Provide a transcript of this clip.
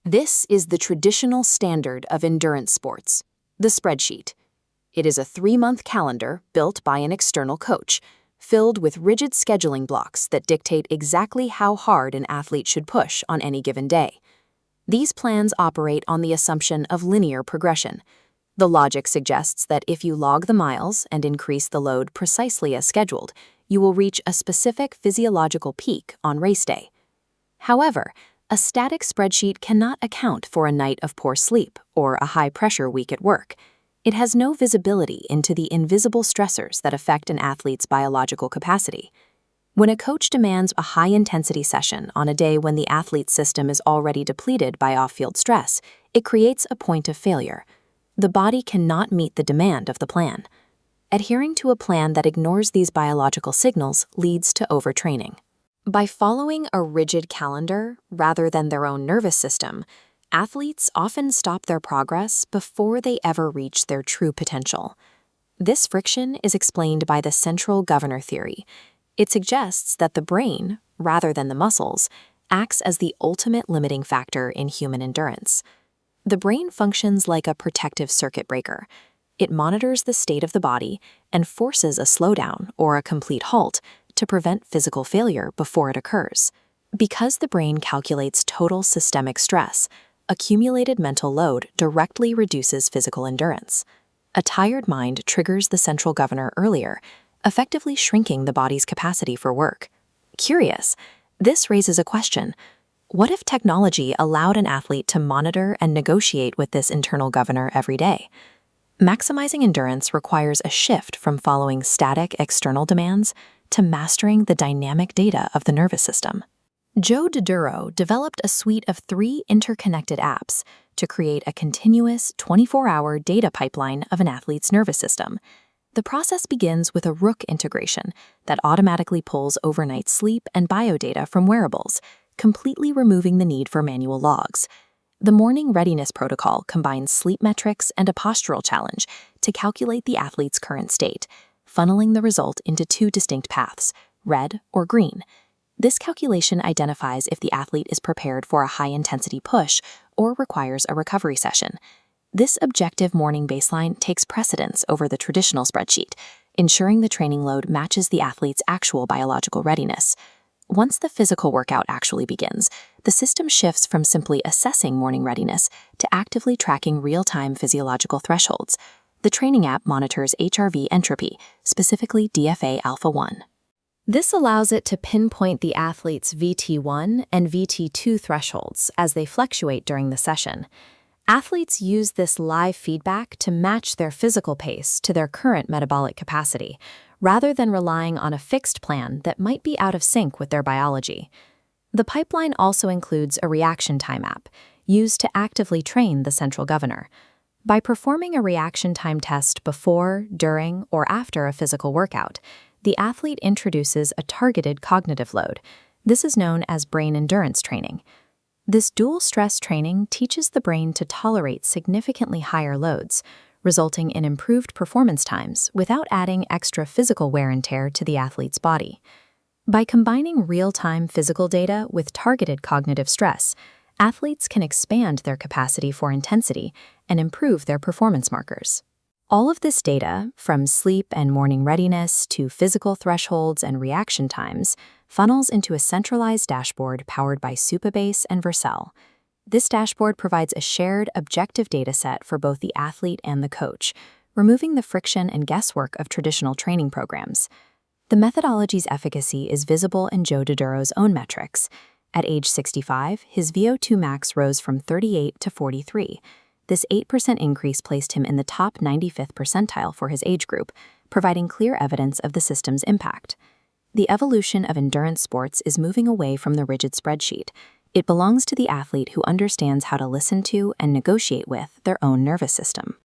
This is the traditional standard of endurance sports, the spreadsheet. It is a 3-month calendar built by an external coach, filled with rigid scheduling blocks that dictate exactly how hard an athlete should push on any given day. These plans operate on the assumption of linear progression. The logic suggests that if you log the miles and increase the load precisely as scheduled, you will reach a specific physiological peak on race day. However, a static spreadsheet cannot account for a night of poor sleep or a high-pressure week at work. It has no visibility into the invisible stressors that affect an athlete's biological capacity. When a coach demands a high-intensity session on a day when the athlete's system is already depleted by off-field stress, it creates a point of failure. The body cannot meet the demand of the plan. Adhering to a plan that ignores these biological signals leads to overtraining. By following a rigid calendar rather than their own nervous system, athletes often stop their progress before they ever reach their true potential. This friction is explained by the central governor theory. It suggests that the brain, rather than the muscles, acts as the ultimate limiting factor in human endurance. The brain functions like a protective circuit breaker. It monitors the state of the body and forces a slowdown or a complete halt to prevent physical failure before it occurs. Because the brain calculates total systemic stress, accumulated mental load directly reduces physical endurance. A tired mind triggers the central governor earlier, effectively shrinking the body's capacity for work. Curious, this raises a question. What if technology allowed an athlete to monitor and negotiate with this internal governor every day? Maximizing endurance requires a shift from following static external demands to mastering the dynamic data of the nervous system. Joe Doduro developed a suite of 3 interconnected apps to create a continuous 24-hour data pipeline of an athlete's nervous system. The process begins with a Rook integration that automatically pulls overnight sleep and biodata from wearables, completely removing the need for manual logs. The morning readiness protocol combines sleep metrics and a postural challenge to calculate the athlete's current state, funneling the result into 2 distinct paths, red or green. This calculation identifies if the athlete is prepared for a high-intensity push or requires a recovery session. This objective morning baseline takes precedence over the traditional spreadsheet, ensuring the training load matches the athlete's actual biological readiness. Once the physical workout actually begins, the system shifts from simply assessing morning readiness to actively tracking real-time physiological thresholds. The training app monitors HRV entropy, specifically DFA alpha 1. This allows it to pinpoint the athlete's VT1 and VT2 thresholds as they fluctuate during the session. Athletes use this live feedback to match their physical pace to their current metabolic capacity, rather than relying on a fixed plan that might be out of sync with their biology. The pipeline also includes a reaction time app, used to actively train the central governor. By performing a reaction time test before, during, or after a physical workout, the athlete introduces a targeted cognitive load. This is known as brain endurance training. This dual stress training teaches the brain to tolerate significantly higher loads, resulting in improved performance times without adding extra physical wear and tear to the athlete's body. By combining real-time physical data with targeted cognitive stress, athletes can expand their capacity for intensity and improve their performance markers. All of this data, from sleep and morning readiness to physical thresholds and reaction times, funnels into a centralized dashboard powered by Supabase and Vercel. This dashboard provides a shared, objective dataset for both the athlete and the coach, removing the friction and guesswork of traditional training programs. The methodology's efficacy is visible in Joe Doduro's own metrics. At age 65, his VO2 max rose from 38 to 43. This 8% increase placed him in the top 95th percentile for his age group, providing clear evidence of the system's impact. The evolution of endurance sports is moving away from the rigid spreadsheet. It belongs to the athlete who understands how to listen to and negotiate with their own nervous system.